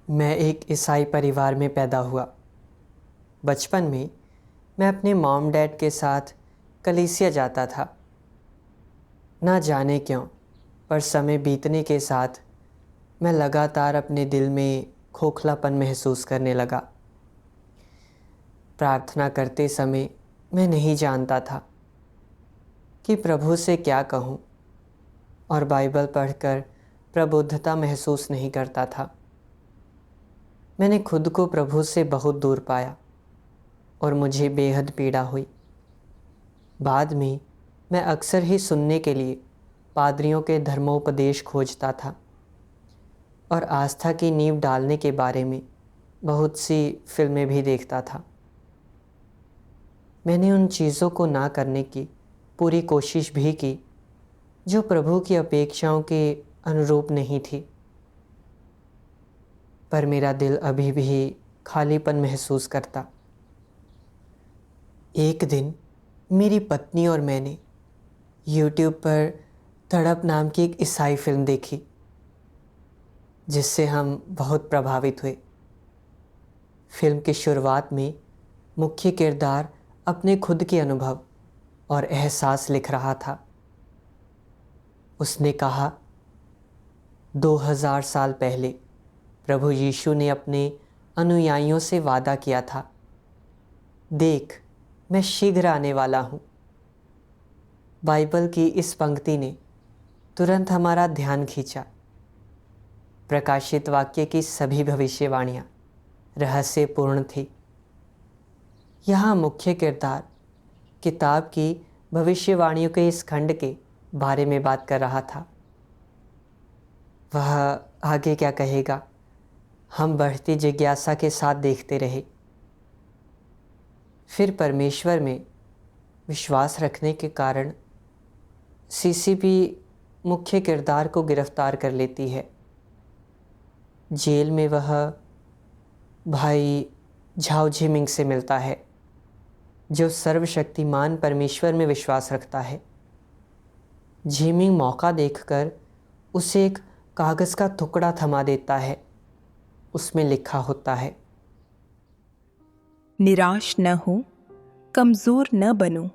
मैं एक ईसाई परिवार में पैदा हुआ। बचपन में मैं अपने मॉम डैड के साथ कलीसिया जाता था। ना जाने क्यों, पर समय बीतने के साथ मैं लगातार अपने दिल में खोखलापन महसूस करने लगा। प्रार्थना करते समय मैं नहीं जानता था कि प्रभु से क्या कहूँ, और बाइबल पढ़कर प्रबुद्धता महसूस नहीं करता था। मैंने खुद को प्रभु से बहुत दूर पाया और मुझे बेहद पीड़ा हुई। बाद में मैं अक्सर ही सुनने के लिए पादरियों के धर्मोपदेश खोजता था और आस्था की नींव डालने के बारे में बहुत सी फिल्में भी देखता था। मैंने उन चीज़ों को ना करने की पूरी कोशिश भी की जो प्रभु की अपेक्षाओं के अनुरूप नहीं थी, पर मेरा दिल अभी भी खालीपन महसूस करता। एक दिन मेरी पत्नी और मैंने YouTube पर तड़प नाम की एक ईसाई फिल्म देखी, जिससे हम बहुत प्रभावित हुए। फिल्म की शुरुआत में मुख्य किरदार अपने खुद के अनुभव और एहसास लिख रहा था। उसने कहा, 2000 साल पहले प्रभु यीशु ने अपने अनुयायियों से वादा किया था, देख, मैं शीघ्र आने वाला हूँ। बाइबल की इस पंक्ति ने तुरंत हमारा ध्यान खींचा। प्रकाशित वाक्य की सभी भविष्यवाणियाँ रहस्यपूर्ण थी। यहाँ मुख्य किरदार किताब की भविष्यवाणियों के इस खंड के बारे में बात कर रहा था। वह आगे क्या कहेगा, हम बढ़ती जिज्ञासा के साथ देखते रहे। फिर परमेश्वर में विश्वास रखने के कारण सीसीपी मुख्य किरदार को गिरफ्तार कर लेती है। जेल में वह भाई झाओ झिमिंग से मिलता है, जो सर्वशक्तिमान परमेश्वर में विश्वास रखता है। झिमिंग मौका देखकर उसे एक कागज़ का टुकड़ा थमा देता है। उसमें लिखा होता है, निराश न हो, कमज़ोर न बनो,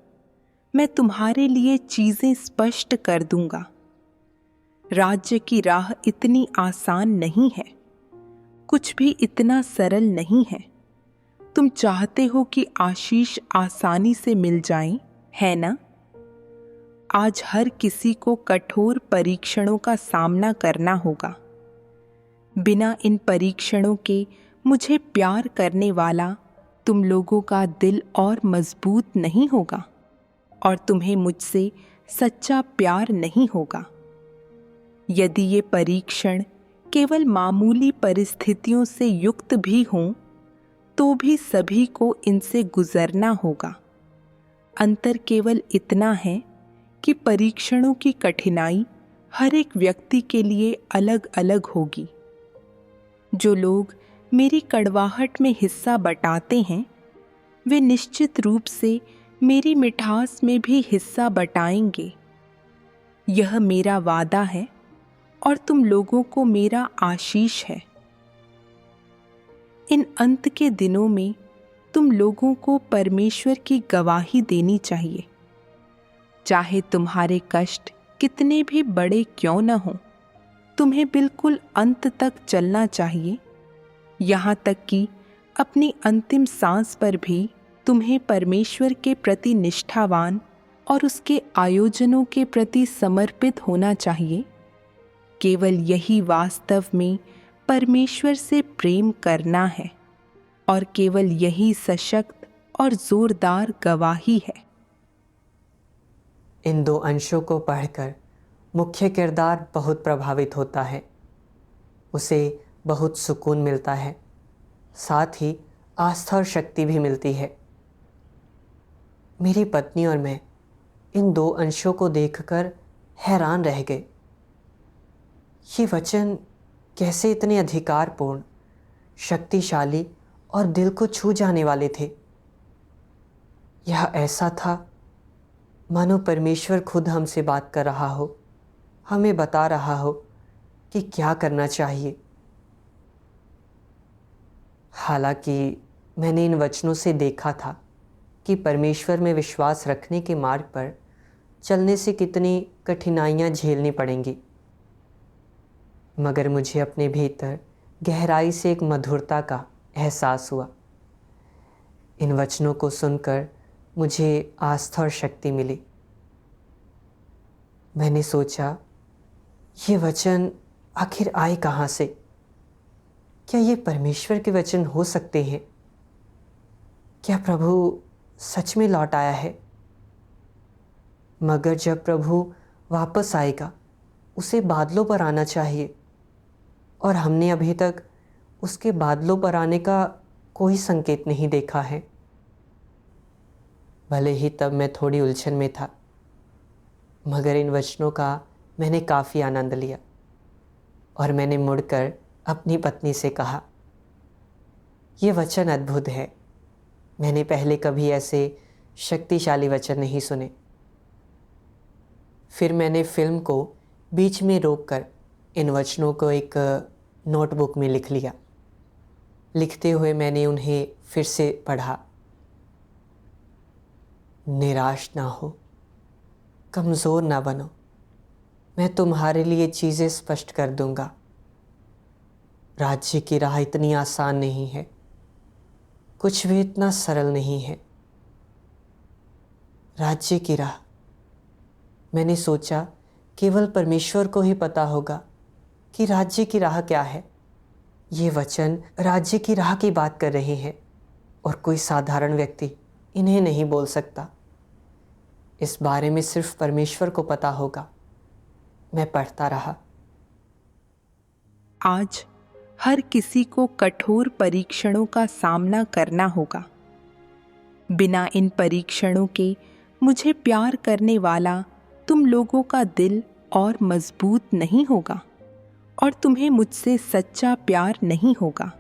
मैं तुम्हारे लिए चीज़ें स्पष्ट कर दूंगा। राज्य की राह इतनी आसान नहीं है, कुछ भी इतना सरल नहीं है। तुम चाहते हो कि आशीष आसानी से मिल जाए, है ना? आज हर किसी को कठोर परीक्षणों का सामना करना होगा। बिना इन परीक्षणों के मुझे प्यार करने वाला तुम लोगों का दिल और मजबूत नहीं होगा और तुम्हें मुझसे सच्चा प्यार नहीं होगा। यदि ये परीक्षण केवल मामूली परिस्थितियों से युक्त भी हों, तो भी सभी को इनसे गुजरना होगा। अंतर केवल इतना है कि परीक्षणों की कठिनाई हर एक व्यक्ति के लिए अलग अलग होगी। जो लोग मेरी कड़वाहट में हिस्सा बटाते हैं, वे निश्चित रूप से मेरी मिठास में भी हिस्सा बटाएंगे। यह मेरा वादा है और तुम लोगों को मेरा आशीष है। इन अंत के दिनों में तुम लोगों को परमेश्वर की गवाही देनी चाहिए। चाहे तुम्हारे कष्ट कितने भी बड़े क्यों न हों, तुम्हें बिल्कुल अंत तक चलना चाहिए। यहाँ तक कि अपनी अंतिम सांस पर भी तुम्हें परमेश्वर के प्रति निष्ठावान और उसके आयोजनों के प्रति समर्पित होना चाहिए। केवल यही वास्तव में परमेश्वर से प्रेम करना है और केवल यही सशक्त और जोरदार गवाही है। इन दो अंशों को पढ़कर मुख्य किरदार बहुत प्रभावित होता है। उसे बहुत सुकून मिलता है, साथ ही आस्था और शक्ति भी मिलती है। मेरी पत्नी और मैं इन दो अंशों को देखकर हैरान रह गए। ये वचन कैसे इतने अधिकारपूर्ण, शक्तिशाली और दिल को छू जाने वाले थे। यह ऐसा था मानो परमेश्वर खुद हमसे बात कर रहा हो, हमें बता रहा हो कि क्या करना चाहिए। हालांकि मैंने इन वचनों से देखा था कि परमेश्वर में विश्वास रखने के मार्ग पर चलने से कितनी कठिनाइयाँ झेलनी पड़ेंगी, मगर मुझे अपने भीतर गहराई से एक मधुरता का एहसास हुआ। इन वचनों को सुनकर मुझे आस्था और शक्ति मिली। मैंने सोचा, ये वचन आखिर आए कहाँ से? क्या ये परमेश्वर के वचन हो सकते हैं? क्या प्रभु सच में लौट आया है? मगर जब प्रभु वापस आएगा, उसे बादलों पर आना चाहिए, और हमने अभी तक उसके बादलों पर आने का कोई संकेत नहीं देखा है। भले ही तब मैं थोड़ी उलझन में था, मगर इन वचनों का मैंने काफ़ी आनंद लिया और मैंने मुड़कर अपनी पत्नी से कहा, ये वचन अद्भुत है। मैंने पहले कभी ऐसे शक्तिशाली वचन नहीं सुने। फिर मैंने फिल्म को बीच में रोककर इन वचनों को एक नोटबुक में लिख लिया। लिखते हुए मैंने उन्हें फिर से पढ़ा। निराश ना हो, कमज़ोर ना बनो, मैं तुम्हारे लिए चीज़ें स्पष्ट कर दूंगा। राज्य की राह इतनी आसान नहीं है, कुछ भी इतना सरल नहीं है। राज्य की राह, मैंने सोचा केवल परमेश्वर को ही पता होगा कि राज्य की राह क्या है। ये वचन राज्य की राह की बात कर रहे हैं और कोई साधारण व्यक्ति इन्हें नहीं बोल सकता। इस बारे में सिर्फ परमेश्वर को पता होगा। मैं पढ़ता रहा। आज हर किसी को कठोर परीक्षणों का सामना करना होगा। बिना इन परीक्षणों के मुझे प्यार करने वाला तुम लोगों का दिल और मजबूत नहीं होगा और तुम्हें मुझसे सच्चा प्यार नहीं होगा।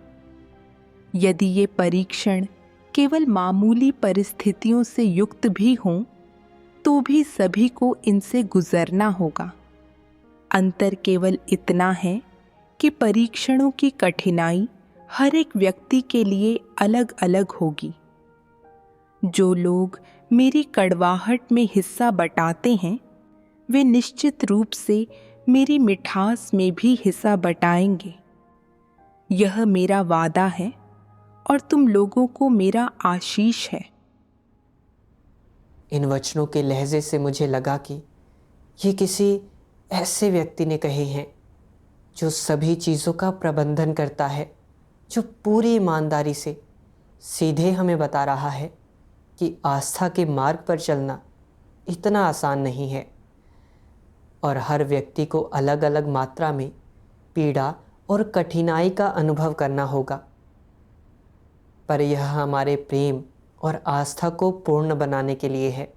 यदि ये परीक्षण केवल मामूली परिस्थितियों से युक्त भी हों, तो भी सभी को इनसे गुजरना होगा। अंतर केवल इतना है कि परीक्षणों की कठिनाई हर एक व्यक्ति के लिए अलग अलग होगी। जो लोग मेरी कड़वाहट में हिस्सा बटाते हैं, वे निश्चित रूप से मेरी मिठास में भी हिस्सा बटाएंगे। यह मेरा वादा है और तुम लोगों को मेरा आशीष है। इन वचनों के लहजे से मुझे लगा कि ये किसी ऐसे व्यक्ति ने कहे हैं जो सभी चीज़ों का प्रबंधन करता है, जो पूरी ईमानदारी से सीधे हमें बता रहा है कि आस्था के मार्ग पर चलना इतना आसान नहीं है और हर व्यक्ति को अलग अलग मात्रा में पीड़ा और कठिनाई का अनुभव करना होगा। पर यह हमारे प्रेम और आस्था को पूर्ण बनाने के लिए है।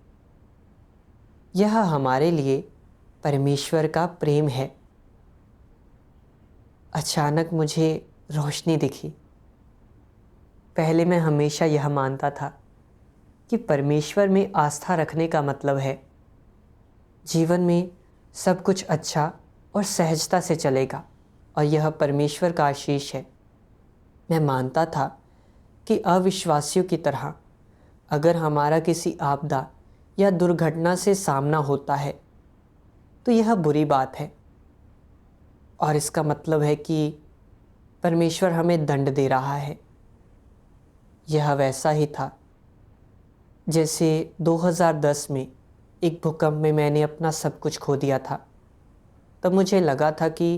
यह हमारे लिए परमेश्वर का प्रेम है। अचानक मुझे रोशनी दिखी। पहले मैं हमेशा यह मानता था कि परमेश्वर में आस्था रखने का मतलब है जीवन में सब कुछ अच्छा और सहजता से चलेगा और यह परमेश्वर का आशीष है। मैं मानता था कि अविश्वासियों की तरह अगर हमारा किसी आपदा या दुर्घटना से सामना होता है तो यह बुरी बात है और इसका मतलब है कि परमेश्वर हमें दंड दे रहा है। यह वैसा ही था जैसे 2010 में एक भूकंप में मैंने अपना सब कुछ खो दिया था। तब मुझे लगा था कि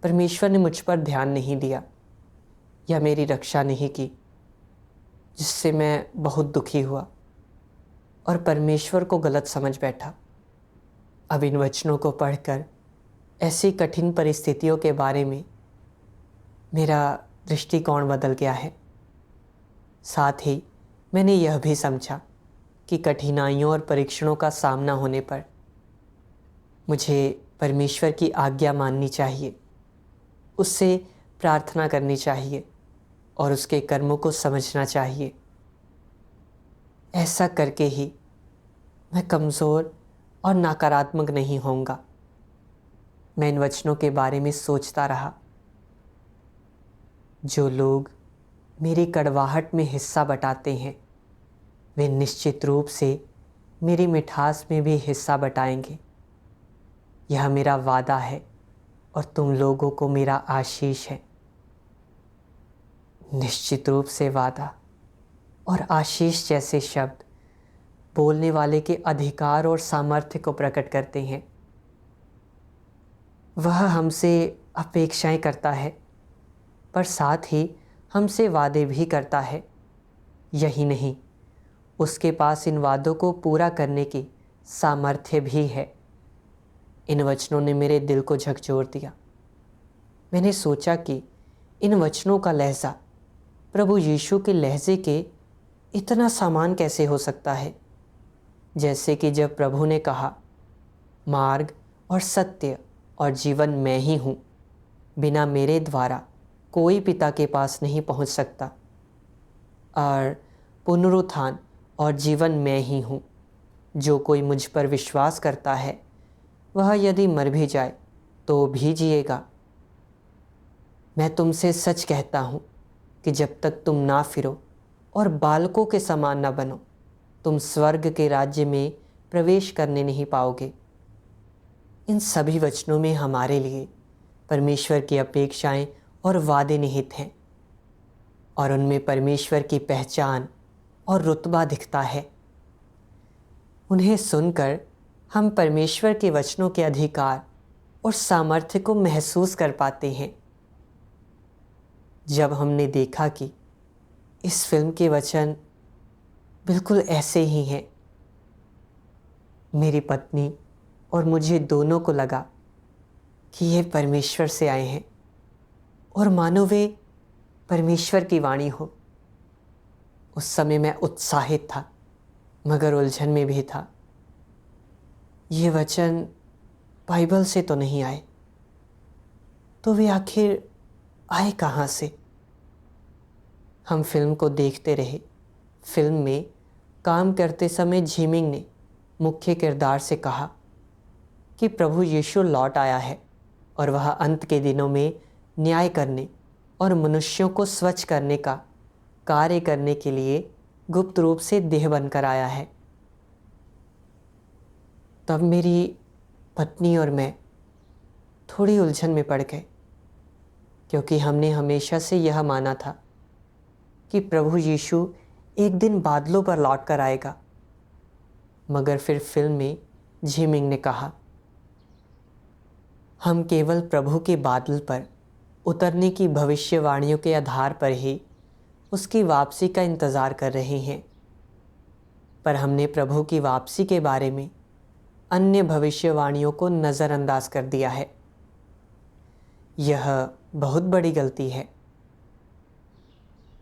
परमेश्वर ने मुझ पर ध्यान नहीं दिया या मेरी रक्षा नहीं की, जिससे मैं बहुत दुखी हुआ और परमेश्वर को गलत समझ बैठा। अब इन वचनों को पढ़कर ऐसी कठिन परिस्थितियों के बारे में मेरा दृष्टिकोण बदल गया है। साथ ही मैंने यह भी समझा कि कठिनाइयों और परीक्षणों का सामना होने पर मुझे परमेश्वर की आज्ञा माननी चाहिए, उससे प्रार्थना करनी चाहिए और उसके कर्मों को समझना चाहिए। ऐसा करके ही मैं कमज़ोर और नकारात्मक नहीं होऊंगा। मैं इन वचनों के बारे में सोचता रहा। जो लोग मेरी कड़वाहट में हिस्सा बटाते हैं, वे निश्चित रूप से मेरी मिठास में भी हिस्सा बटाएंगे। यह मेरा वादा है और तुम लोगों को मेरा आशीष है। निश्चित रूप से वादा और आशीष जैसे शब्द बोलने वाले के अधिकार और सामर्थ्य को प्रकट करते हैं। वह हमसे अपेक्षाएं करता है, पर साथ ही हमसे वादे भी करता है। यही नहीं, उसके पास इन वादों को पूरा करने की सामर्थ्य भी है। इन वचनों ने मेरे दिल को झकझोर दिया। मैंने सोचा कि इन वचनों का लहजा प्रभु यीशु के लहजे के इतना समान कैसे हो सकता है। जैसे कि जब प्रभु ने कहा, मार्ग और सत्य और जीवन मैं ही हूँ, बिना मेरे द्वारा कोई पिता के पास नहीं पहुँच सकता। और पुनरुत्थान और जीवन मैं ही हूँ। जो कोई मुझ पर विश्वास करता है वह यदि मर भी जाए तो भी जिएगा। मैं तुमसे सच कहता हूँ कि जब तक तुम ना फिरो और बालकों के समान न बनो, तुम स्वर्ग के राज्य में प्रवेश करने नहीं पाओगे। इन सभी वचनों में हमारे लिए परमेश्वर की अपेक्षाएं और वादे निहित हैं, और उनमें परमेश्वर की पहचान और रुतबा दिखता है। उन्हें सुनकर हम परमेश्वर के वचनों के अधिकार और सामर्थ्य को महसूस कर पाते हैं। जब हमने देखा कि इस फिल्म के वचन बिल्कुल ऐसे ही हैं, मेरी पत्नी और मुझे दोनों को लगा कि ये परमेश्वर से आए हैं और मानो वे परमेश्वर की वाणी हो। उस समय मैं उत्साहित था मगर उलझन में भी था। ये वचन बाइबल से तो नहीं आए, तो वे आखिर आए कहाँ से? हम फिल्म को देखते रहे। फिल्म में काम करते समय झिमिंग ने मुख्य किरदार से कहा कि प्रभु यीशु लौट आया है और वह अंत के दिनों में न्याय करने और मनुष्यों को स्वच्छ करने का कार्य करने के लिए गुप्त रूप से देह बनकर आया है। तब मेरी पत्नी और मैं थोड़ी उलझन में पड़ गए, क्योंकि हमने हमेशा से यह माना था कि प्रभु यीशु एक दिन बादलों पर लौट कर आएगा। मगर फिर फिल्म में झिमिंग ने कहा, हम केवल प्रभु के बादल पर उतरने की भविष्यवाणियों के आधार पर ही उसकी वापसी का इंतज़ार कर रहे हैं। पर हमने प्रभु की वापसी के बारे में अन्य भविष्यवाणियों को नज़रअंदाज कर दिया है। यह बहुत बड़ी गलती है।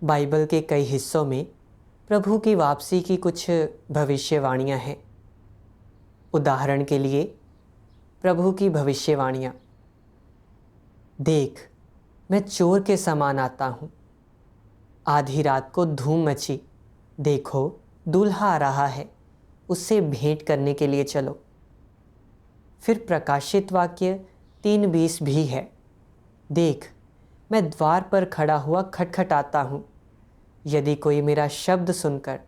बाइबल के कई हिस्सों में प्रभु की वापसी की कुछ भविष्यवाणियाँ हैं। उदाहरण के लिए प्रभु की भविष्यवाणियाँ, देख मैं चोर के समान आता हूँ, आधी रात को धूम मची, देखो दूल्हा आ रहा है, उससे भेंट करने के लिए चलो। फिर प्रकाशित वाक्य 3:20 भी है, देख मैं द्वार पर खड़ा हुआ खटखटाता हूँ, यदि कोई मेरा शब्द सुनकर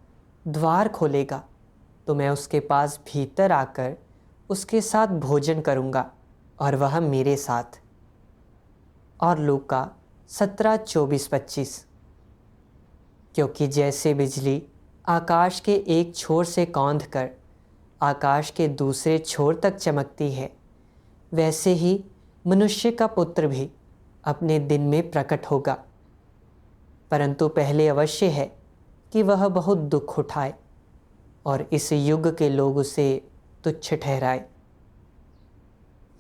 द्वार खोलेगा तो मैं उसके पास भीतर आकर उसके साथ भोजन करूँगा और वह मेरे साथ। और लूका 17:24-25। क्योंकि जैसे बिजली आकाश के एक छोर से कौंध कर आकाश के दूसरे छोर तक चमकती है, वैसे ही मनुष्य का पुत्र भी अपने दिन में प्रकट होगा। परंतु पहले अवश्य है कि वह बहुत दुख उठाए और इस युग के लोग उसे तुच्छ ठहराए।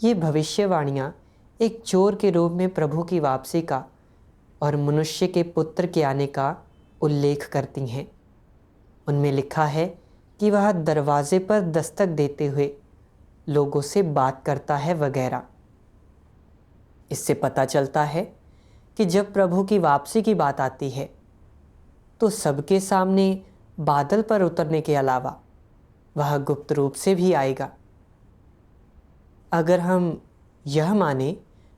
ये भविष्यवाणियाँ एक चोर के रूप में प्रभु की वापसी का और मनुष्य के पुत्र के आने का उल्लेख करती हैं। उनमें लिखा है कि वह दरवाजे पर दस्तक देते हुए लोगों से बात करता है वगैरह। इससे पता चलता है कि जब प्रभु की वापसी की बात आती है तो सबके सामने बादल पर उतरने के अलावा वह गुप्त रूप से भी आएगा। अगर हम यह माने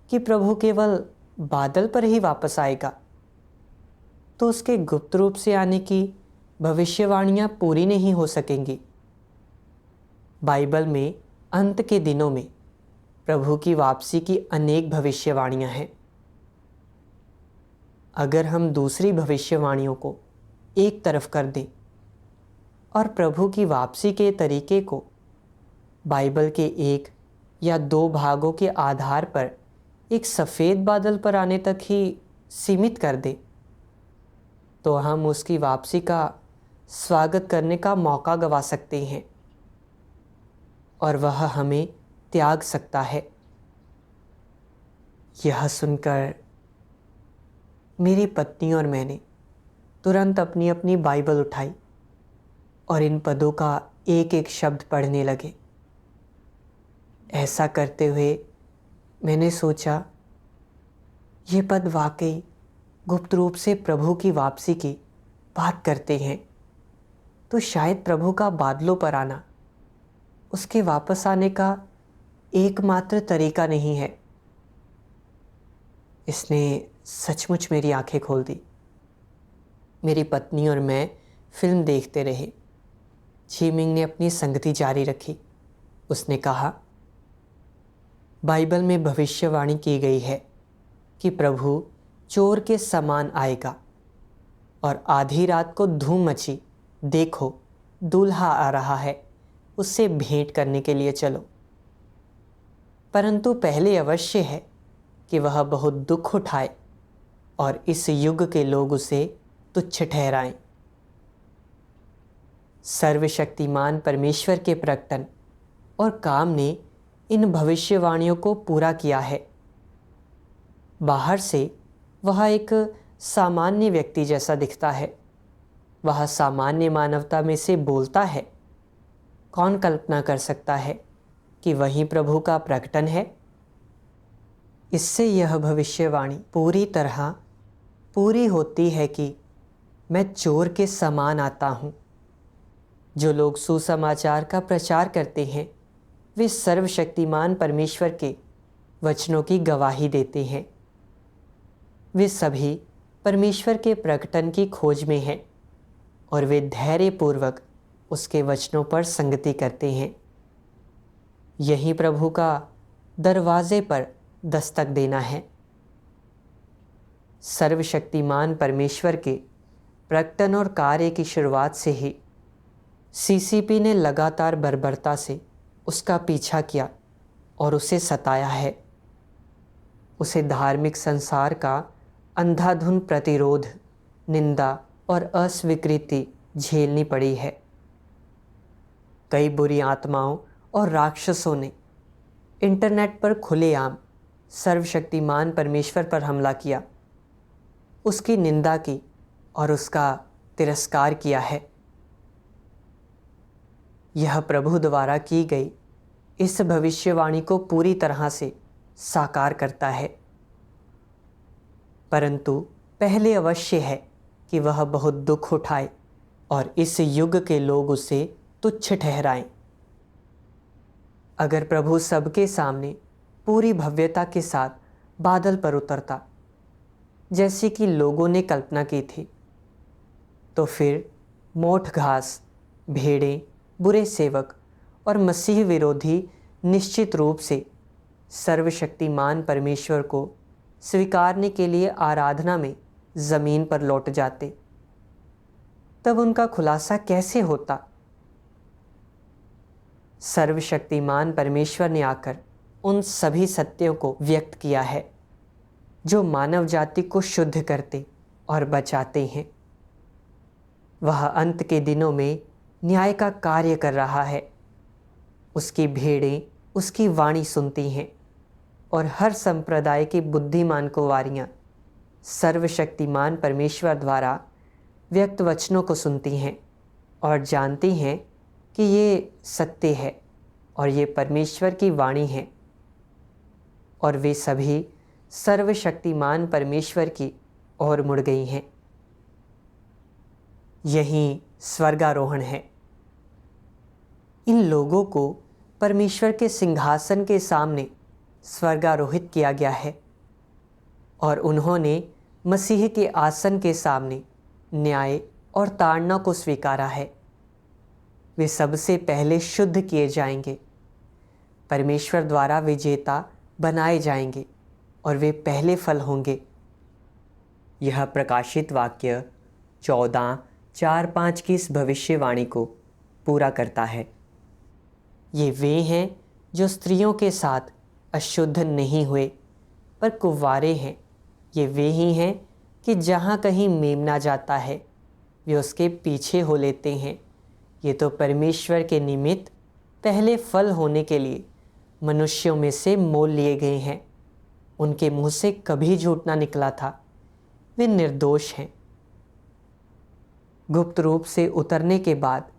कि प्रभु केवल बादल पर ही वापस आएगा, तो उसके गुप्त रूप से आने की भविष्यवाणियां पूरी नहीं हो सकेंगी। बाइबल में अंत के दिनों में प्रभु की वापसी की अनेक भविष्यवाणियां हैं। अगर हम दूसरी भविष्यवाणियों को एक तरफ कर दें और प्रभु की वापसी के तरीके को बाइबल के एक या दो भागों के आधार पर एक सफ़ेद बादल पर आने तक ही सीमित कर दें, तो हम उसकी वापसी का स्वागत करने का मौका गंवा सकते हैं और वह हमें त्याग सकता है। यह सुनकर मेरी पत्नी और मैंने तुरंत अपनी अपनी बाइबल उठाई और इन पदों का एक एक शब्द पढ़ने लगे। ऐसा करते हुए मैंने सोचा, ये पद वाकई गुप्त रूप से प्रभु की वापसी की बात करते हैं, तो शायद प्रभु का बादलों पर आना उसके वापस आने का एकमात्र तरीका नहीं है। इसने सचमुच मेरी आंखें खोल दी। मेरी पत्नी और मैं फिल्म देखते रहे। झीमिंग ने अपनी संगति जारी रखी। उसने कहा, बाइबल में भविष्यवाणी की गई है कि प्रभु चोर के समान आएगा और आधी रात को धूम मची, देखो दूल्हा आ रहा है, उससे भेंट करने के लिए चलो। परंतु पहले अवश्य है कि वह बहुत दुख उठाए और इस युग के लोग उसे तुच्छ ठहराएं। सर्वशक्तिमान परमेश्वर के प्रकटन और काम ने इन भविष्यवाणियों को पूरा किया है। बाहर से वह एक सामान्य व्यक्ति जैसा दिखता है। वह सामान्य मानवता में से बोलता है। कौन कल्पना कर सकता है कि वही प्रभु का प्रकटन है? इससे यह भविष्यवाणी पूरी तरह पूरी होती है कि मैं चोर के समान आता हूँ। जो लोग सुसमाचार का प्रचार करते हैं वे सर्वशक्तिमान परमेश्वर के वचनों की गवाही देते हैं। वे सभी परमेश्वर के प्रकटन की खोज में हैं और वे धैर्यपूर्वक उसके वचनों पर संगति करते हैं। यही प्रभु का दरवाजे पर दस्तक देना है। सर्वशक्तिमान परमेश्वर के प्रकटन और कार्य की शुरुआत से ही सीसीपी ने लगातार बर्बरता से उसका पीछा किया और उसे सताया है। उसे धार्मिक संसार का अंधाधुंध प्रतिरोध, निंदा और अस्वीकृति झेलनी पड़ी है। कई बुरी आत्माओं और राक्षसों ने इंटरनेट पर खुलेआम सर्वशक्तिमान परमेश्वर पर हमला किया, उसकी निंदा की और उसका तिरस्कार किया है। यह प्रभु द्वारा की गई इस भविष्यवाणी को पूरी तरह से साकार करता है। परंतु पहले अवश्य है कि वह बहुत दुख उठाए और इस युग के लोग उसे तुच्छ ठहराएं। अगर प्रभु सबके सामने पूरी भव्यता के साथ बादल पर उतरता, जैसी कि लोगों ने कल्पना की थी, तो फिर मोट घास, भेड़ें, बुरे सेवक और मसीह विरोधी निश्चित रूप से सर्वशक्तिमान परमेश्वर को स्वीकारने के लिए आराधना में ज़मीन पर लौट जाते। तब उनका खुलासा कैसे होता? सर्वशक्तिमान परमेश्वर ने आकर उन सभी सत्यों को व्यक्त किया है जो मानव जाति को शुद्ध करते और बचाते हैं। वह अंत के दिनों में न्याय का कार्य कर रहा है। उसकी भेड़ें उसकी वाणी सुनती हैं और हर संप्रदाय की बुद्धिमान कुंवारियाँ सर्वशक्तिमान परमेश्वर द्वारा व्यक्त वचनों को सुनती हैं और जानती हैं कि ये सत्य है और ये परमेश्वर की वाणी है, और वे सभी सर्वशक्तिमान परमेश्वर की ओर मुड़ गई हैं। यही स्वर्गारोहण है। इन लोगों को परमेश्वर के सिंहासन के सामने स्वर्गारोहित किया गया है और उन्होंने मसीह के आसन के सामने न्याय और ताड़ना को स्वीकारा है। वे सबसे पहले शुद्ध किए जाएंगे, परमेश्वर द्वारा विजेता बनाए जाएंगे और वे पहले फल होंगे। यह प्रकाशित वाक्य 14:4-5 की इस भविष्यवाणी को पूरा करता है। ये वे हैं जो स्त्रियों के साथ अशुद्ध नहीं हुए पर कुंवारे हैं। ये वे ही हैं कि जहाँ कहीं मेमना जाता है वे उसके पीछे हो लेते हैं। ये तो परमेश्वर के निमित्त पहले फल होने के लिए मनुष्यों में से मोल लिए गए हैं। उनके मुंह से कभी झूठ ना निकला था। वे निर्दोष हैं। गुप्त रूप से उतरने के बाद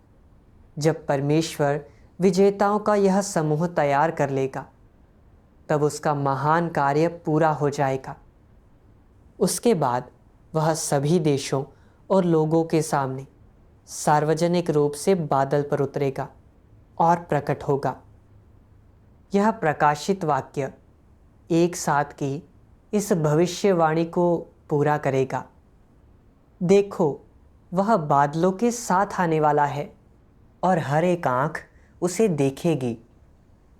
जब परमेश्वर विजेताओं का यह समूह तैयार कर लेगा, तब उसका महान कार्य पूरा हो जाएगा। उसके बाद वह सभी देशों और लोगों के सामने सार्वजनिक रूप से बादल पर उतरेगा और प्रकट होगा। यह प्रकाशित वाक्य एक साथ की इस भविष्यवाणी को पूरा करेगा। देखो, वह बादलों के साथ आने वाला है और हर एक आँख उसे देखेगी।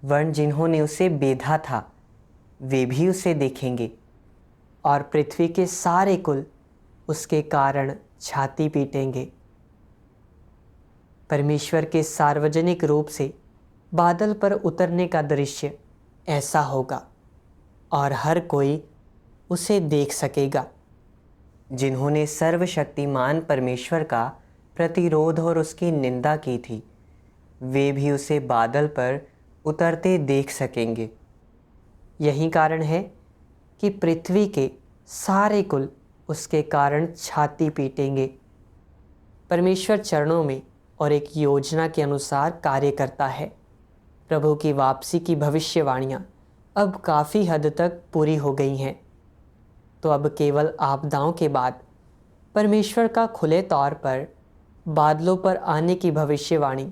वर्ण जिन्होंने उसे बेधा था वे भी उसे देखेंगे और पृथ्वी के सारे कुल उसके कारण छाती पीटेंगे। परमेश्वर के सार्वजनिक रूप से बादल पर उतरने का दृश्य ऐसा होगा और हर कोई उसे देख सकेगा। जिन्होंने सर्वशक्तिमान परमेश्वर का प्रतिरोध और उसकी निंदा की थी, वे भी उसे बादल पर उतरते देख सकेंगे। यही कारण है कि पृथ्वी के सारे कुल उसके कारण छाती पीटेंगे। परमेश्वर चरणों में और एक योजना के अनुसार कार्य करता है। प्रभु की वापसी की भविष्यवाणियाँ अब काफ़ी हद तक पूरी हो गई हैं। तो अब केवल आपदाओं के बाद परमेश्वर का खुले तौर पर बादलों पर आने की भविष्यवाणी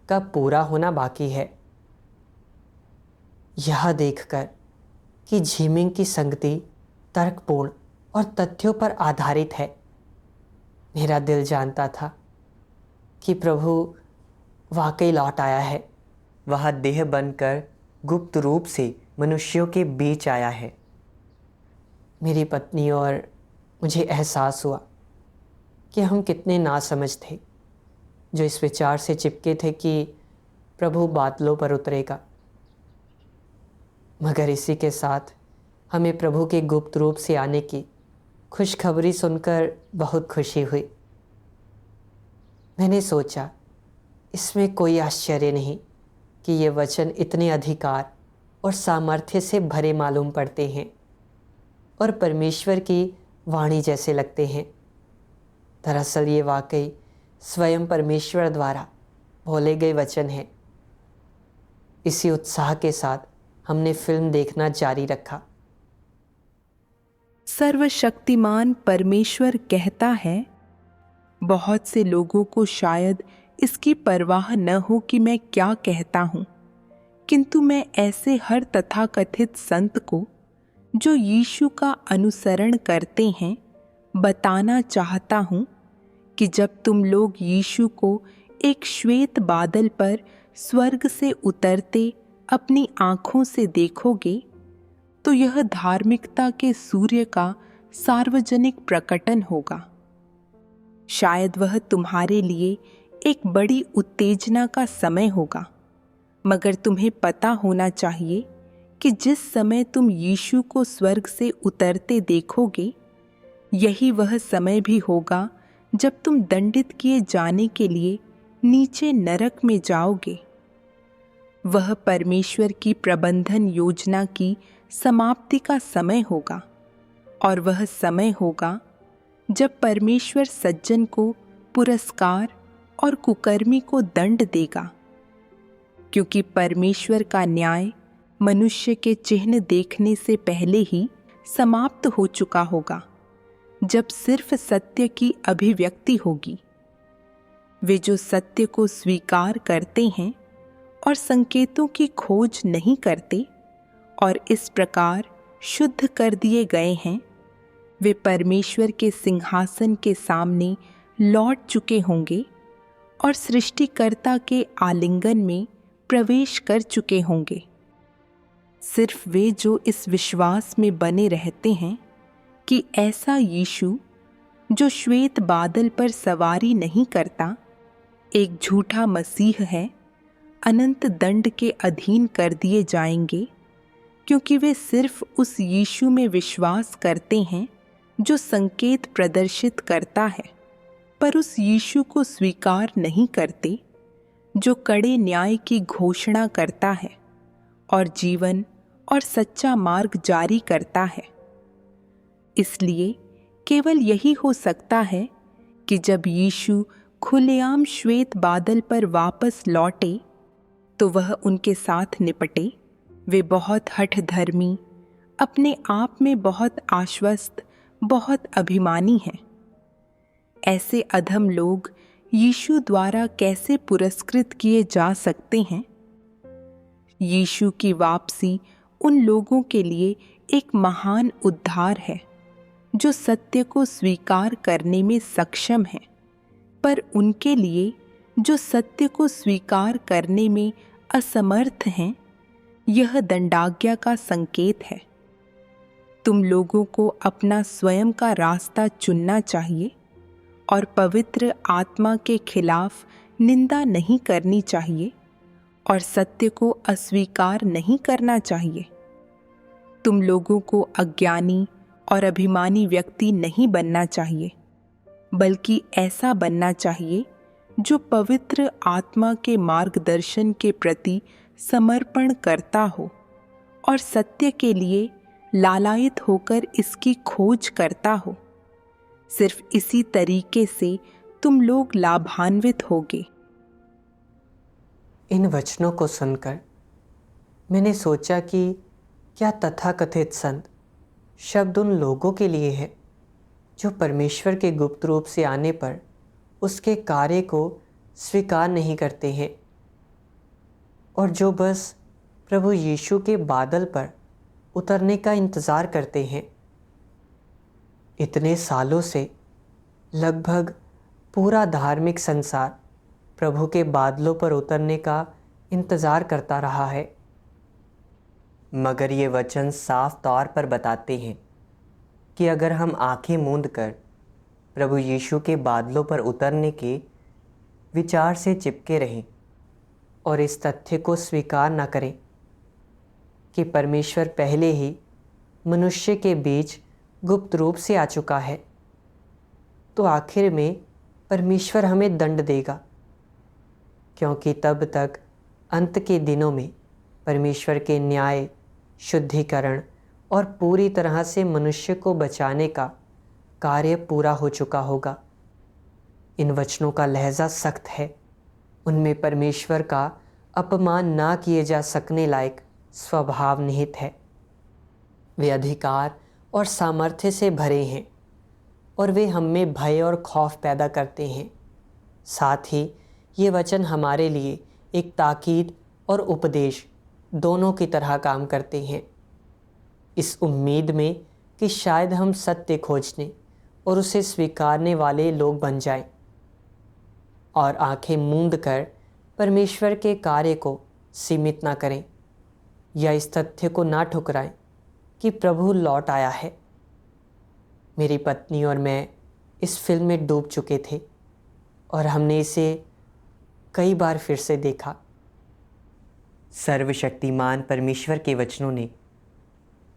का पूरा होना बाकी है। यह देखकर कि झीमिंग की संगति तर्कपूर्ण और तथ्यों पर आधारित है, मेरा दिल जानता था कि प्रभु वाकई लौट आया है। वह देह बनकर गुप्त रूप से मनुष्यों के बीच आया है। मेरी पत्नी और मुझे एहसास हुआ कि हम कितने नासमझ थे जो इस विचार से चिपके थे कि प्रभु बादलों पर उतरेगा। मगर इसी के साथ हमें प्रभु के गुप्त रूप से आने की खुशखबरी सुनकर बहुत खुशी हुई। मैंने सोचा, इसमें कोई आश्चर्य नहीं कि ये वचन इतने अधिकार और सामर्थ्य से भरे मालूम पड़ते हैं और परमेश्वर की वाणी जैसे लगते हैं। दरअसल ये वाकई स्वयं परमेश्वर द्वारा बोले गए वचन हैं। इसी उत्साह के साथ हमने फिल्म देखना जारी रखा। सर्वशक्तिमान परमेश्वर कहता है, बहुत से लोगों को शायद इसकी परवाह न हो कि मैं क्या कहता हूँ, किंतु मैं ऐसे हर तथाकथित संत को जो यीशु का अनुसरण करते हैं बताना चाहता हूँ कि जब तुम लोग यीशु को एक श्वेत बादल पर स्वर्ग से उतरते अपनी आँखों से देखोगे तो यह धार्मिकता के सूर्य का सार्वजनिक प्रकटन होगा। शायद वह तुम्हारे लिए एक बड़ी उत्तेजना का समय होगा, मगर तुम्हें पता होना चाहिए कि जिस समय तुम यीशु को स्वर्ग से उतरते देखोगे, यही वह समय भी होगा जब तुम दंडित किए जाने के लिए नीचे नरक में जाओगे। वह परमेश्वर की प्रबंधन योजना की समाप्ति का समय होगा और वह समय होगा जब परमेश्वर सज्जन को पुरस्कार और कुकर्मी को दंड देगा, क्योंकि परमेश्वर का न्याय मनुष्य के चिन्ह देखने से पहले ही समाप्त हो चुका होगा, जब सिर्फ सत्य की अभिव्यक्ति होगी। वे जो सत्य को स्वीकार करते हैं और संकेतों की खोज नहीं करते और इस प्रकार शुद्ध कर दिए गए हैं, वे परमेश्वर के सिंहासन के सामने लौट चुके होंगे और सृष्टिकर्ता के आलिंगन में प्रवेश कर चुके होंगे। सिर्फ वे जो इस विश्वास में बने रहते हैं कि ऐसा यीशु जो श्वेत बादल पर सवारी नहीं करता, एक झूठा मसीह है, अनंत दंड के अधीन कर दिए जाएंगे, क्योंकि वे सिर्फ उस यीशु में विश्वास करते हैं जो संकेत प्रदर्शित करता है, पर उस यीशु को स्वीकार नहीं करते जो कड़े न्याय की घोषणा करता है और जीवन और सच्चा मार्ग जारी करता है। इसलिए केवल यही हो सकता है कि जब यीशु खुलेआम श्वेत बादल पर वापस लौटे तो वह उनके साथ निपटे। वे बहुत हठधर्मी, अपने आप में बहुत आश्वस्त, बहुत अभिमानी हैं। ऐसे अधम लोग यीशु द्वारा कैसे पुरस्कृत किए जा सकते हैं? यीशु की वापसी उन लोगों के लिए एक महान उद्धार है जो सत्य को स्वीकार करने में सक्षम हैं, पर उनके लिए जो सत्य को स्वीकार करने में असमर्थ हैं, यह दंडाज्ञा का संकेत है। तुम लोगों को अपना स्वयं का रास्ता चुनना चाहिए और पवित्र आत्मा के खिलाफ निंदा नहीं करनी चाहिए और सत्य को अस्वीकार नहीं करना चाहिए। तुम लोगों को अज्ञानी और अभिमानी व्यक्ति नहीं बनना चाहिए, बल्कि ऐसा बनना चाहिए जो पवित्र आत्मा के मार्गदर्शन के प्रति समर्पण करता हो और सत्य के लिए लालायित होकर इसकी खोज करता हो। सिर्फ इसी तरीके से तुम लोग लाभान्वित होगे। इन वचनों को सुनकर मैंने सोचा कि क्या तथाकथित संत शब्द उन लोगों के लिए है जो परमेश्वर के गुप्त रूप से आने पर उसके कार्य को स्वीकार नहीं करते हैं और जो बस प्रभु यीशु के बादल पर उतरने का इंतज़ार करते हैं। इतने सालों से लगभग पूरा धार्मिक संसार प्रभु के बादलों पर उतरने का इंतज़ार करता रहा है, मगर ये वचन साफ तौर पर बताते हैं कि अगर हम आंखें मूंद कर प्रभु यीशु के बादलों पर उतरने के विचार से चिपके रहें और इस तथ्य को स्वीकार न करें कि परमेश्वर पहले ही मनुष्य के बीच गुप्त रूप से आ चुका है, तो आखिर में परमेश्वर हमें दंड देगा, क्योंकि तब तक अंत के दिनों में परमेश्वर के न्याय, शुद्धिकरण और पूरी तरह से मनुष्य को बचाने का कार्य पूरा हो चुका होगा। इन वचनों का लहजा सख्त है। उनमें परमेश्वर का अपमान ना किए जा सकने लायक स्वभाव निहित है। वे अधिकार और सामर्थ्य से भरे हैं और वे हम में भय और खौफ पैदा करते हैं। साथ ही ये वचन हमारे लिए एक ताकीद और उपदेश दोनों की तरह काम करते हैं, इस उम्मीद में कि शायद हम सत्य खोजने और उसे स्वीकारने वाले लोग बन जाएं और आंखें मूंद कर परमेश्वर के कार्य को सीमित ना करें या इस तथ्य को ना ठुकराएं कि प्रभु लौट आया है। मेरी पत्नी और मैं इस फिल्म में डूब चुके थे और हमने इसे कई बार फिर से देखा। सर्वशक्तिमान परमेश्वर के वचनों ने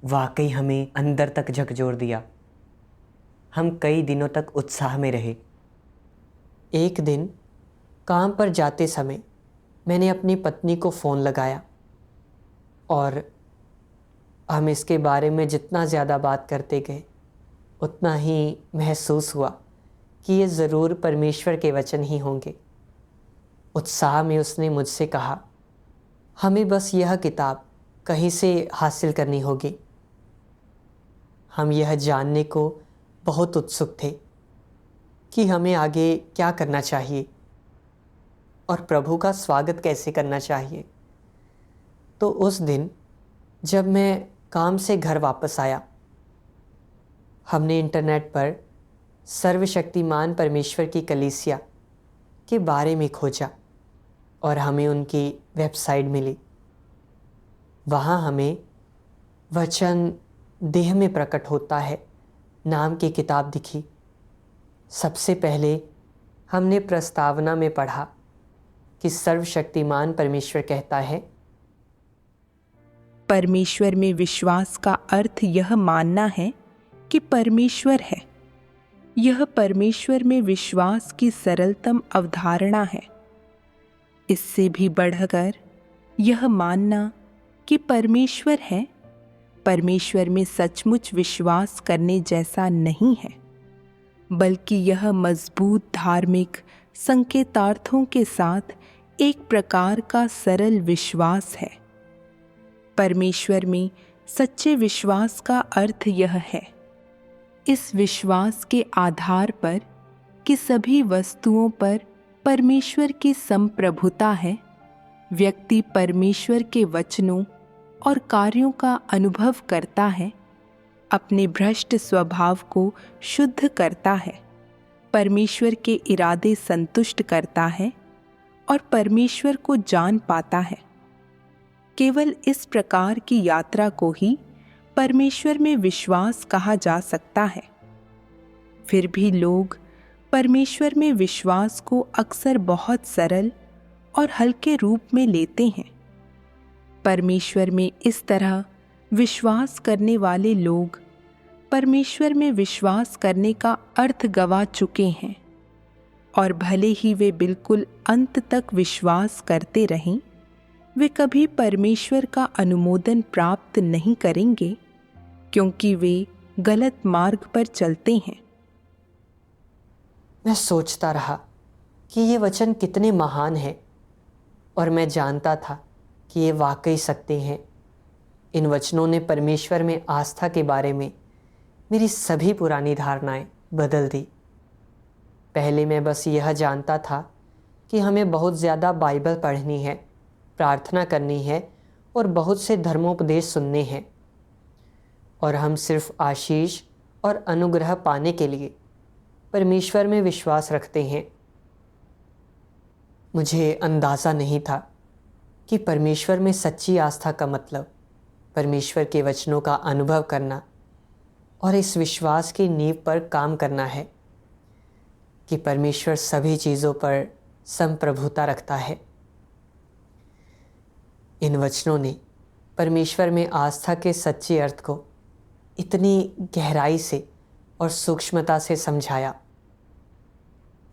वाकई हमें अंदर तक झकझोर दिया। हम कई दिनों तक उत्साह में रहे। एक दिन काम पर जाते समय मैंने अपनी पत्नी को फ़ोन लगाया और हम इसके बारे में जितना ज़्यादा बात करते गए उतना ही महसूस हुआ कि ये ज़रूर परमेश्वर के वचन ही होंगे। उत्साह में उसने मुझसे कहा, हमें बस यह किताब कहीं से हासिल करनी होगी। हम यह जानने को बहुत उत्सुक थे कि हमें आगे क्या करना चाहिए और प्रभु का स्वागत कैसे करना चाहिए। तो उस दिन जब मैं काम से घर वापस आया हमने इंटरनेट पर सर्वशक्तिमान परमेश्वर की कलीसिया के बारे में खोजा और हमें उनकी वेबसाइट मिली। वहाँ हमें वचन देह में प्रकट होता है नाम की किताब दिखी। सबसे पहले हमने प्रस्तावना में पढ़ा कि सर्वशक्तिमान परमेश्वर कहता है, परमेश्वर में विश्वास का अर्थ यह मानना है कि परमेश्वर है। यह परमेश्वर में विश्वास की सरलतम अवधारणा है। इससे भी बढ़कर यह मानना कि परमेश्वर है, परमेश्वर में सचमुच विश्वास करने जैसा नहीं है, बल्कि यह मजबूत धार्मिक संकेतार्थों के साथ एक प्रकार का सरल विश्वास है। परमेश्वर में सच्चे विश्वास का अर्थ यह है, इस विश्वास के आधार पर कि सभी वस्तुओं पर परमेश्वर की संप्रभुता है, व्यक्ति परमेश्वर के वचनों और कार्यों का अनुभव करता है, अपने भ्रष्ट स्वभाव को शुद्ध करता है, परमेश्वर के इरादे संतुष्ट करता है और परमेश्वर को जान पाता है। केवल इस प्रकार की यात्रा को ही परमेश्वर में विश्वास कहा जा सकता है। फिर भी लोग परमेश्वर में विश्वास को अक्सर बहुत सरल और हल्के रूप में लेते हैं। परमेश्वर में इस तरह विश्वास करने वाले लोग परमेश्वर में विश्वास करने का अर्थ गवा चुके हैं, और भले ही वे बिल्कुल अंत तक विश्वास करते रहें, वे कभी परमेश्वर का अनुमोदन प्राप्त नहीं करेंगे, क्योंकि वे गलत मार्ग पर चलते हैं। मैं सोचता रहा कि ये वचन कितने महान हैं, और मैं जानता था कि ये वाकई सत्य हैं। इन वचनों ने परमेश्वर में आस्था के बारे में मेरी सभी पुरानी धारणाएं बदल दी। पहले मैं बस यह जानता था कि हमें बहुत ज़्यादा बाइबल पढ़नी है, प्रार्थना करनी है और बहुत से धर्मोपदेश सुनने हैं, और हम सिर्फ आशीष और अनुग्रह पाने के लिए परमेश्वर में विश्वास रखते हैं। मुझे अंदाज़ा नहीं था कि परमेश्वर में सच्ची आस्था का मतलब परमेश्वर के वचनों का अनुभव करना और इस विश्वास की नींव पर काम करना है कि परमेश्वर सभी चीज़ों पर संप्रभुता रखता है। इन वचनों ने परमेश्वर में आस्था के सच्चे अर्थ को इतनी गहराई से और सूक्ष्मता से समझाया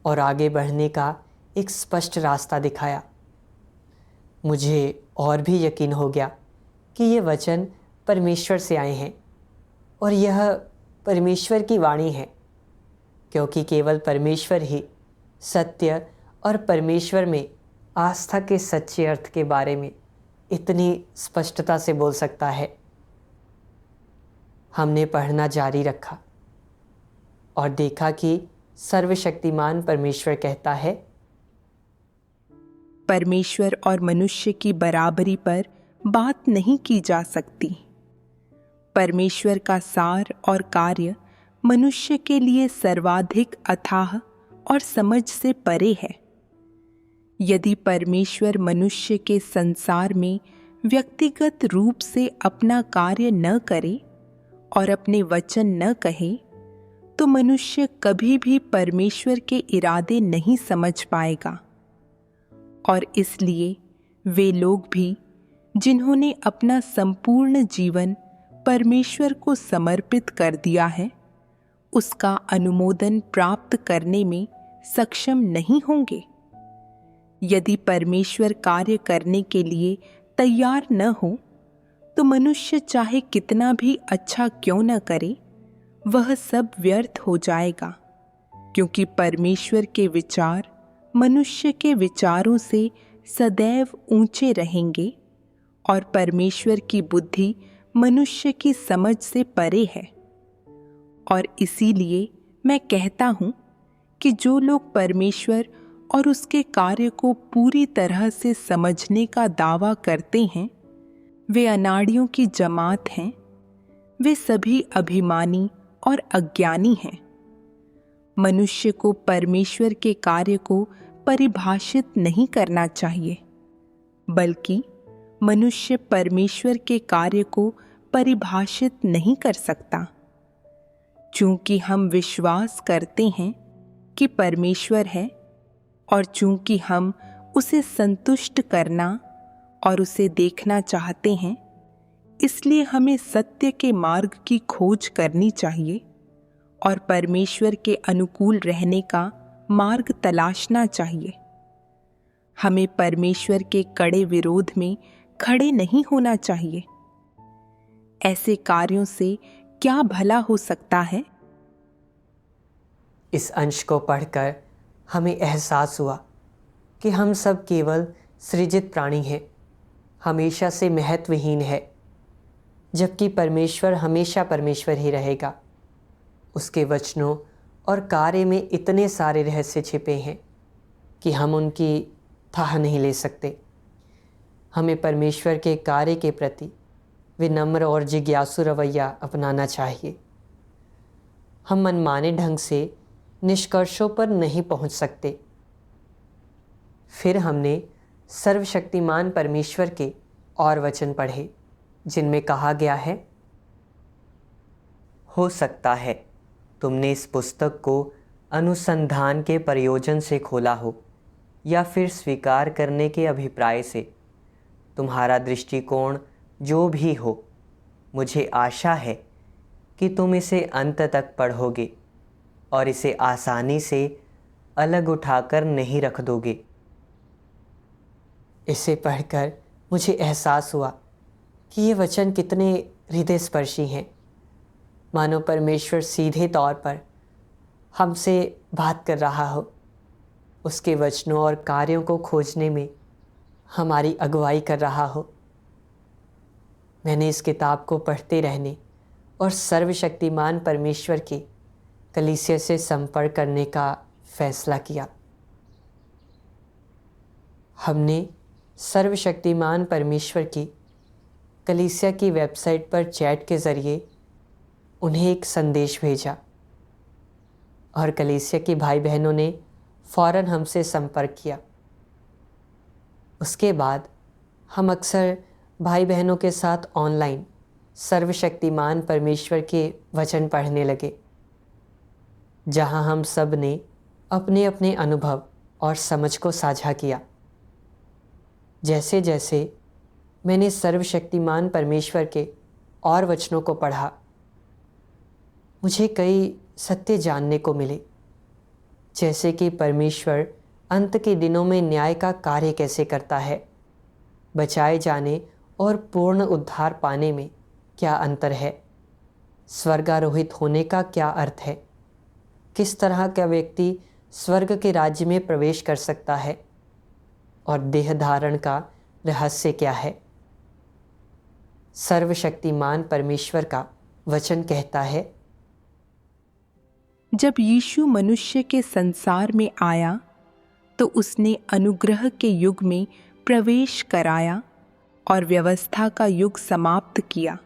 और आगे बढ़ने का एक स्पष्ट रास्ता दिखाया। मुझे और भी यकीन हो गया कि ये वचन परमेश्वर से आए हैं और यह परमेश्वर की वाणी है, क्योंकि केवल परमेश्वर ही सत्य और परमेश्वर में आस्था के सच्चे अर्थ के बारे में इतनी स्पष्टता से बोल सकता है। हमने पढ़ना जारी रखा और देखा कि सर्वशक्तिमान परमेश्वर कहता है, परमेश्वर और मनुष्य की बराबरी पर बात नहीं की जा सकती। परमेश्वर का सार और कार्य मनुष्य के लिए सर्वाधिक अथाह और समझ से परे है। यदि परमेश्वर मनुष्य के संसार में व्यक्तिगत रूप से अपना कार्य न करे और अपने वचन न कहे, तो मनुष्य कभी भी परमेश्वर के इरादे नहीं समझ पाएगा। और इसलिए वे लोग भी जिन्होंने अपना संपूर्ण जीवन परमेश्वर को समर्पित कर दिया है, उसका अनुमोदन प्राप्त करने में सक्षम नहीं होंगे। यदि परमेश्वर कार्य करने के लिए तैयार न हो, तो मनुष्य चाहे कितना भी अच्छा क्यों न करे, वह सब व्यर्थ हो जाएगा, क्योंकि परमेश्वर के विचार मनुष्य के विचारों से सदैव ऊंचे रहेंगे और परमेश्वर की बुद्धि मनुष्य की समझ से परे है। और इसीलिए मैं कहता हूँ कि जो लोग परमेश्वर और उसके कार्य को पूरी तरह से समझने का दावा करते हैं, वे अनाड़ियों की जमात हैं। वे सभी अभिमानी और अज्ञानी हैं। मनुष्य को परमेश्वर के कार्य को परिभाषित नहीं करना चाहिए, बल्कि मनुष्य परमेश्वर के कार्य को परिभाषित नहीं कर सकता। चूंकि हम विश्वास करते हैं कि परमेश्वर है और चूंकि हम उसे संतुष्ट करना और उसे देखना चाहते हैं, इसलिए हमें सत्य के मार्ग की खोज करनी चाहिए और परमेश्वर के अनुकूल रहने का मार्ग तलाशना चाहिए। हमें परमेश्वर के कड़े विरोध में खड़े नहीं होना चाहिए। ऐसे कार्यों से क्या भला हो सकता है? इस अंश को पढ़कर हमें एहसास हुआ कि हम सब केवल सृजित प्राणी हैं, हमेशा से महत्वहीन है, जबकि परमेश्वर हमेशा परमेश्वर ही रहेगा। उसके वचनों और कार्य में इतने सारे रहस्य छिपे हैं कि हम उनकी थाह नहीं ले सकते। हमें परमेश्वर के कार्य के प्रति विनम्र और जिज्ञासु रवैया अपनाना चाहिए। हम मनमाने ढंग से निष्कर्षों पर नहीं पहुंच सकते। फिर हमने सर्वशक्तिमान परमेश्वर के और वचन पढ़े जिनमें कहा गया है, हो सकता है तुमने इस पुस्तक को अनुसंधान के प्रयोजन से खोला हो या फिर स्वीकार करने के अभिप्राय से। तुम्हारा दृष्टिकोण जो भी हो, मुझे आशा है कि तुम इसे अंत तक पढ़ोगे और इसे आसानी से अलग उठाकर नहीं रख दोगे। इसे पढ़कर मुझे एहसास हुआ कि ये वचन कितने हृदयस्पर्शी हैं, मानो परमेश्वर सीधे तौर पर हमसे बात कर रहा हो। उसके वचनों और कार्यों को खोजने में हमारी अगुवाई कर रहा हो। मैंने इस किताब को पढ़ते रहने और सर्वशक्तिमान परमेश्वर के कलीसिया से संपर्क करने का फैसला किया। हमने सर्वशक्तिमान परमेश्वर की कलीसिया की वेबसाइट पर चैट के ज़रिए उन्हें एक संदेश भेजा और कलीसिया के भाई बहनों ने फ़ौरन हमसे संपर्क किया। उसके बाद हम अक्सर भाई बहनों के साथ ऑनलाइन सर्वशक्तिमान परमेश्वर के वचन पढ़ने लगे, जहां हम सब ने अपने अपने अनुभव और समझ को साझा किया। जैसे जैसे मैंने सर्वशक्तिमान परमेश्वर के और वचनों को पढ़ा, मुझे कई सत्य जानने को मिले, जैसे कि परमेश्वर अंत के दिनों में न्याय का कार्य कैसे करता है, बचाए जाने और पूर्ण उद्धार पाने में क्या अंतर है, स्वर्गारोहित होने का क्या अर्थ है, किस तरह का व्यक्ति स्वर्ग के राज्य में प्रवेश कर सकता है और देह धारण का रहस्य क्या है। सर्वशक्तिमान परमेश्वर का वचन कहता है, जब यीशु मनुष्य के संसार में आया तो उसने अनुग्रह के युग में प्रवेश कराया और व्यवस्था का युग समाप्त किया।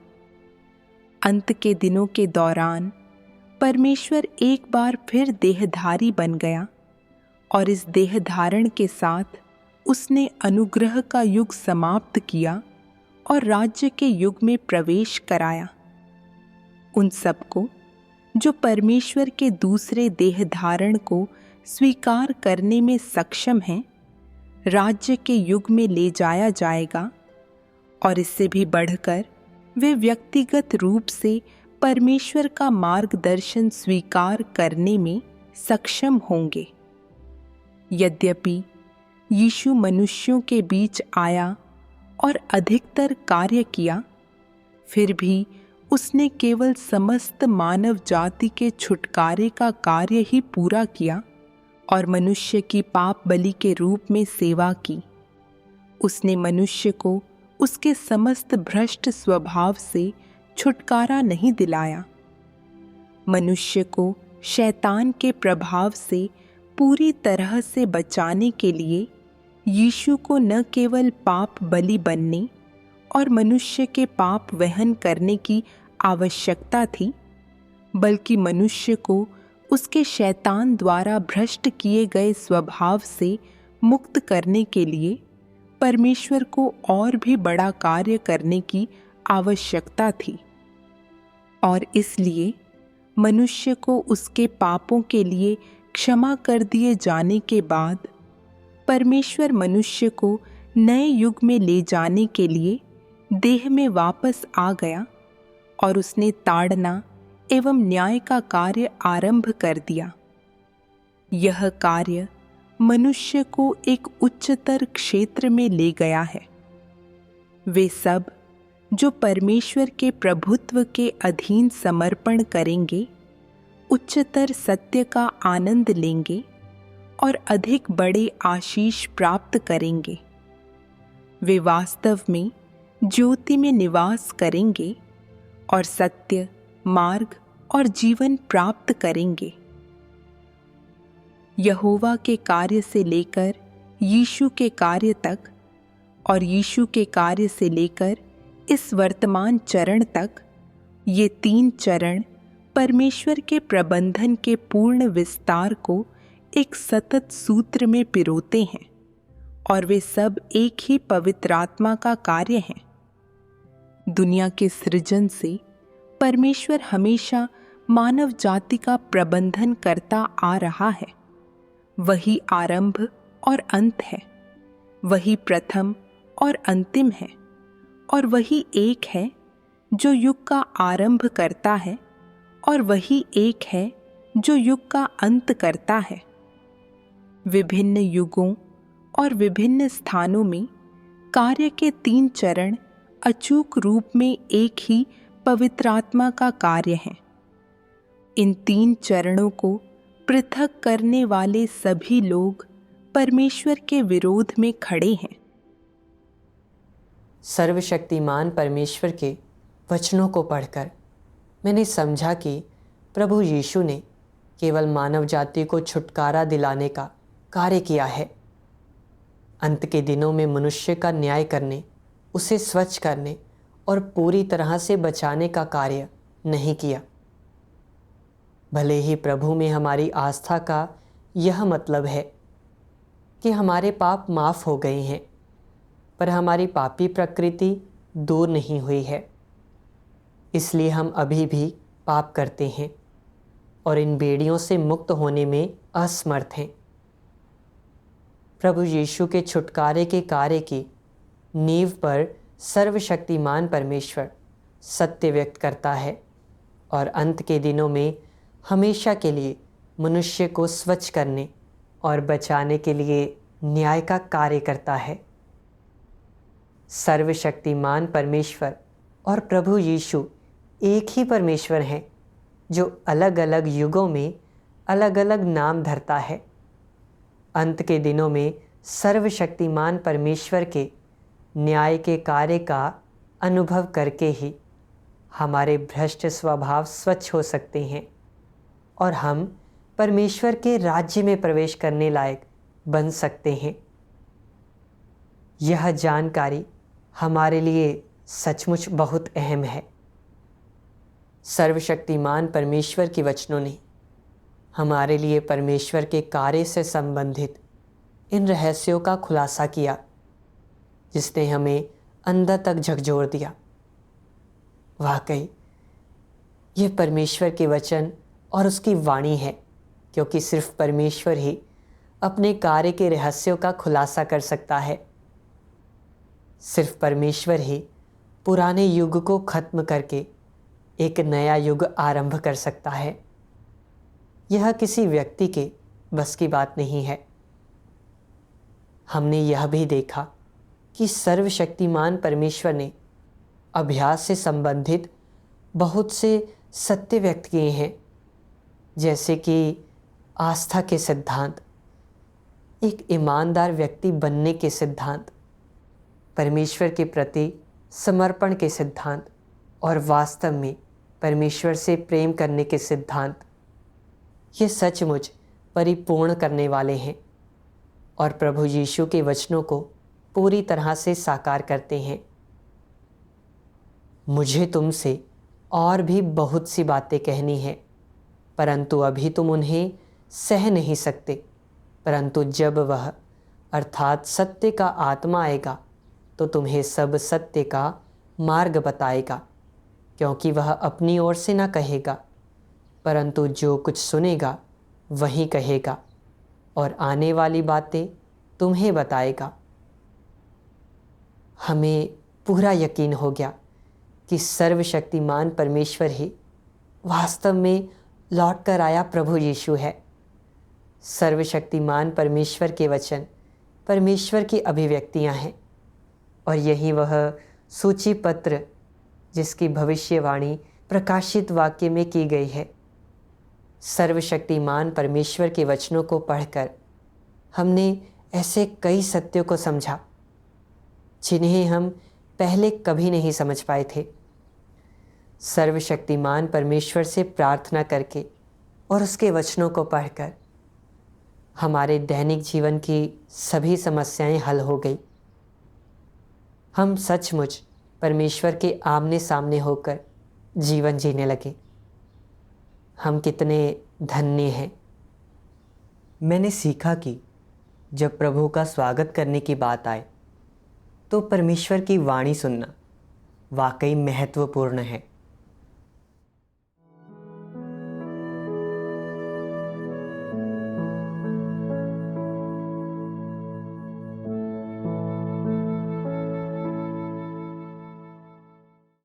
अंत के दिनों के दौरान परमेश्वर एक बार फिर देहधारी बन गया और इस देह धारण के साथ उसने अनुग्रह का युग समाप्त किया और राज्य के युग में प्रवेश कराया। उन सबको जो परमेश्वर के दूसरे देह धारण को स्वीकार करने में सक्षम हैं, राज्य के युग में ले जाया जाएगा और इससे भी बढ़कर वे व्यक्तिगत रूप से परमेश्वर का मार्गदर्शन स्वीकार करने में सक्षम होंगे। यद्यपि यीशु मनुष्यों के बीच आया और अधिकतर कार्य किया, फिर भी उसने केवल समस्त मानव जाति के छुटकारे का कार्य ही पूरा किया और मनुष्य की पाप बलि के रूप में सेवा की। उसने मनुष्य को उसके समस्त भ्रष्ट स्वभाव से छुटकारा नहीं दिलाया। मनुष्य को शैतान के प्रभाव से पूरी तरह से बचाने के लिए यीशु को न केवल पाप बलि बनने और मनुष्य के पाप वहन करने की आवश्यकता थी, बल्कि मनुष्य को उसके शैतान द्वारा भ्रष्ट किए गए स्वभाव से मुक्त करने के लिए परमेश्वर को और भी बड़ा कार्य करने की आवश्यकता थी। और इसलिए मनुष्य को उसके पापों के लिए क्षमा कर दिए जाने के बाद परमेश्वर मनुष्य को नए युग में ले जाने के लिए देह में वापस आ गया और उसने ताड़ना एवं न्याय का कार्य आरंभ कर दिया। यह कार्य मनुष्य को एक उच्चतर क्षेत्र में ले गया है। वे सब जो परमेश्वर के प्रभुत्व के अधीन समर्पण करेंगे, उच्चतर सत्य का आनंद लेंगे और अधिक बड़े आशीष प्राप्त करेंगे। वे वास्तव में ज्योति में निवास करेंगे और सत्य, मार्ग और जीवन प्राप्त करेंगे। यहोवा के कार्य से लेकर यीशु के कार्य तक और यीशु के कार्य से लेकर इस वर्तमान चरण तक, ये 3 चरण परमेश्वर के प्रबंधन के पूर्ण विस्तार को एक सतत सूत्र में पिरोते हैं और वे सब एक ही पवित्र आत्मा का कार्य हैं। दुनिया के सृजन से परमेश्वर हमेशा मानव जाति का प्रबंधन करता आ रहा है। वही आरंभ और अंत है, वही प्रथम और अंतिम है, और वही एक है जो युग का आरंभ करता है और वही एक है जो युग का अंत करता है। विभिन्न युगों और विभिन्न स्थानों में कार्य के 3 चरण अचूक रूप में एक ही पवित्र आत्मा का कार्य हैं। इन 3 चरणों को पृथक करने वाले सभी लोग परमेश्वर के विरोध में खड़े हैं। सर्वशक्तिमान परमेश्वर के वचनों को पढ़कर मैंने समझा कि प्रभु यीशु ने केवल मानव जाति को छुटकारा दिलाने का कार्य किया है। अंत के दिनों में मनुष्य का न्याय करने, उसे स्वच्छ करने और पूरी तरह से बचाने का कार्य नहीं किया। भले ही प्रभु में हमारी आस्था का यह मतलब है कि हमारे पाप माफ़ हो गए हैं, पर हमारी पापी प्रकृति दूर नहीं हुई है। इसलिए हम अभी भी पाप करते हैं और इन बेड़ियों से मुक्त होने में असमर्थ हैं। प्रभु यीशु के छुटकारे के कार्य की नींव पर सर्वशक्तिमान परमेश्वर सत्य व्यक्त करता है और अंत के दिनों में हमेशा के लिए मनुष्य को स्वच्छ करने और बचाने के लिए न्याय का कार्य करता है। सर्वशक्तिमान परमेश्वर और प्रभु यीशु एक ही परमेश्वर हैं जो अलग अलग युगों में अलग अलग नाम धरता है। अंत के दिनों में सर्वशक्तिमान परमेश्वर के न्याय के कार्य का अनुभव करके ही हमारे भ्रष्ट स्वभाव स्वच्छ हो सकते हैं और हम परमेश्वर के राज्य में प्रवेश करने लायक बन सकते हैं। यह जानकारी हमारे लिए सचमुच बहुत अहम है। सर्वशक्तिमान परमेश्वर के वचनों ने हमारे लिए परमेश्वर के कार्य से संबंधित इन रहस्यों का खुलासा किया, जिसने हमें अंदर तक झकझोर दिया। वाकई ये परमेश्वर के वचन और उसकी वाणी है, क्योंकि सिर्फ परमेश्वर ही अपने कार्य के रहस्यों का खुलासा कर सकता है। सिर्फ परमेश्वर ही पुराने युग को खत्म करके एक नया युग आरंभ कर सकता है। यह किसी व्यक्ति के बस की बात नहीं है। हमने यह भी देखा कि सर्वशक्तिमान परमेश्वर ने अभ्यास से संबंधित बहुत से सत्य व्यक्त किए हैं, जैसे कि आस्था के सिद्धांत, एक ईमानदार व्यक्ति बनने के सिद्धांत, परमेश्वर के प्रति समर्पण के सिद्धांत और वास्तव में परमेश्वर से प्रेम करने के सिद्धांत। ये सचमुच परिपूर्ण करने वाले हैं और प्रभु यीशु के वचनों को पूरी तरह से साकार करते हैं। मुझे तुमसे और भी बहुत सी बातें कहनी है, परंतु अभी तुम उन्हें सह नहीं सकते। परंतु जब वह अर्थात सत्य का आत्मा आएगा तो तुम्हें सब सत्य का मार्ग बताएगा, क्योंकि वह अपनी ओर से न कहेगा, परंतु जो कुछ सुनेगा वही कहेगा और आने वाली बातें तुम्हें बताएगा। हमें पूरा यकीन हो गया कि सर्वशक्तिमान परमेश्वर ही वास्तव में लौट कर आया प्रभु यीशु है। सर्वशक्तिमान परमेश्वर के वचन परमेश्वर की अभिव्यक्तियां हैं और यही वह सूची पत्र जिसकी भविष्यवाणी प्रकाशित वाक्य में की गई है। सर्वशक्तिमान परमेश्वर के वचनों को पढ़कर हमने ऐसे कई सत्यों को समझा जिन्हें हम पहले कभी नहीं समझ पाए थे। सर्वशक्तिमान परमेश्वर से प्रार्थना करके और उसके वचनों को पढ़कर हमारे दैनिक जीवन की सभी समस्याएं हल हो गई। हम सचमुच परमेश्वर के आमने सामने होकर जीवन जीने लगे। हम कितने धन्य हैं। मैंने सीखा कि जब प्रभु का स्वागत करने की बात आए तो परमेश्वर की वाणी सुनना वाकई महत्वपूर्ण है।